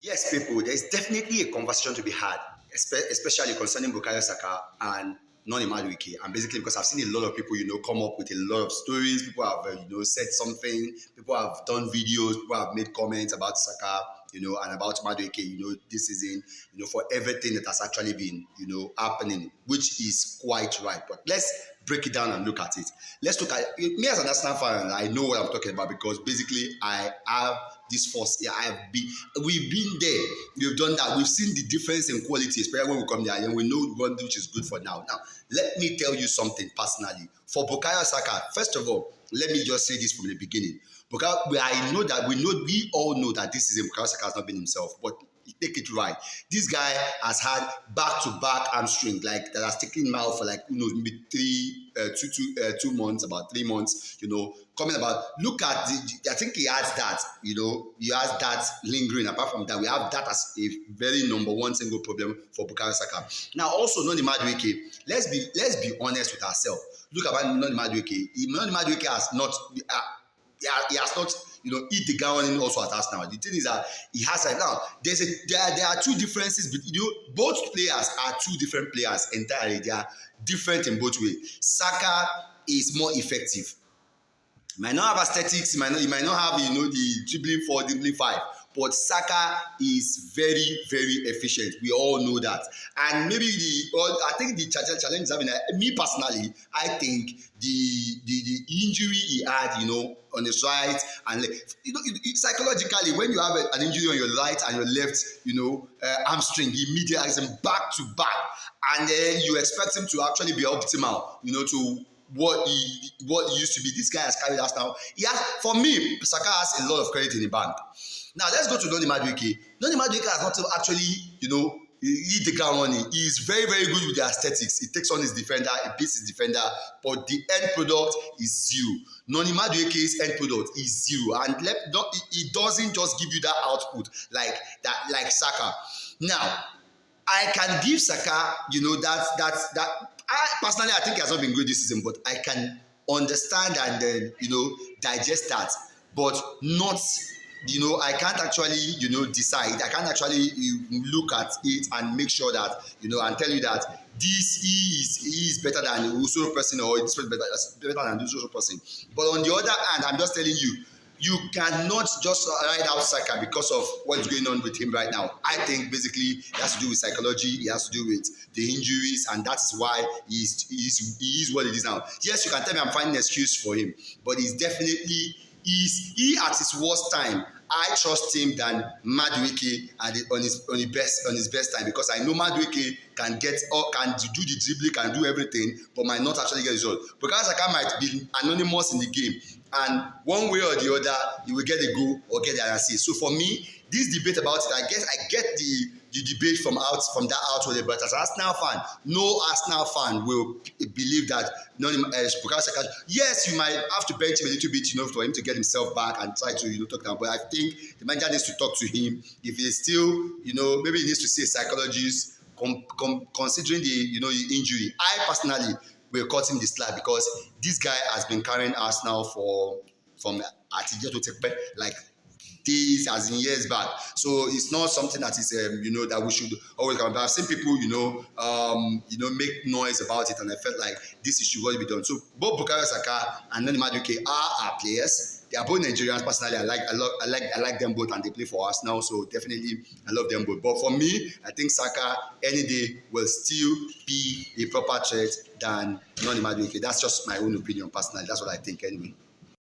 Yes, people, there's definitely a conversation to be had, especially concerning Bukayo Saka and Noni Madueke. And basically, because I've seen a lot of people, come up with a lot of stories. People have, said something. People have done videos. People have made comments about Saka, and about Madueke, this season, for everything that has actually been, happening, which is quite right. But let's break it down and look at it. Let's look at me as an Arsenal fan. I know what I'm talking about because basically I have this force. Yeah, we've been there. We've done that. We've seen the difference in quality, especially when we come there, and we know one which is good for now. Now, let me tell you something personally. For Bukayo Saka, first of all, let me just say this from the beginning. Because we all know that this is Bukayo Saka has not been himself, but take it right. This guy has had back-to-back hamstring, like that has taken him out for like maybe 2 months, about 3 months. Coming about. Look at I think he has that. He has that lingering. Apart from that, we have that as a very number one single problem for Bukayo Saka. Now, also Noni Madueke. Let's be honest with ourselves. Look at Noni Madueke. Noni Madueke has not. He has not, hit the ground also at us now. The thing is that he has right now. There are two differences. Both players are two different players entirely. They are different in both ways. Saka is more effective. He might not have aesthetics. He might not have the dribbling 4, dribbling 5. But Saka is very, very efficient. We all know that. And maybe I think the challenge is having. Me personally, I think the injury he had, on his right and left. Psychologically, when you have an injury on your right and your left, hamstring, immediately back to back, and then you expect him to actually be optimal, to what he used to be. This guy has carried us now. For me, Saka has a lot of credit in the bank. Now let's go to Noni Madueke. Noni Madueke has not actually, hit the ground running. He is very, very good with the aesthetics. He takes on his defender, he beats his defender, but the end product is zero. Noni Madueke's end product is zero, and he doesn't just give you that output like Saka. Now, I can give Saka, that. I personally, I think he has not been good this season, but I can understand and then digest that, but not. I can't actually, decide. I can't actually look at it and make sure that, and tell you that he is better than the Uso person or this person better than the Uso person. But on the other hand, I'm just telling you, you cannot just ride out Saka because of what's going on with him right now. I think basically it has to do with psychology, it has to do with the injuries, and that is why he is what it is now. Yes, you can tell me I'm finding an excuse for him, but he's definitely he at his worst time. I trust him than Madueke on his best time, because I know Madueke can do the dribbling, can do everything, but might not actually get result. Because Saka might be anonymous in the game, and one way or the other, he will get a goal or get the assist. So for me, this debate about it, I get the debate from that outward, but as an Arsenal fan, no Arsenal fan will believe that Bukayo Saka. Yes, you might have to bench him a little bit, for him to get himself back and try to talk to him. But I think the manager needs to talk to him. If he's still, maybe he needs to see a psychologist, considering the injury. I personally will cut him the slack, because this guy has been carrying Arsenal from Atije to Tepe, like days as in years back. So it's not something that is that we should always come. But I've seen people make noise about it, and I felt like this should already be done. So both Bukayo Saka and Noni Madueke are our players. They are both Nigerians. Personally, I like them both, and they play for us now. So definitely, I love them both. But for me, I think Saka any day will still be a proper threat than Noni Madueke. That's just my own opinion personally. That's what I think anyway.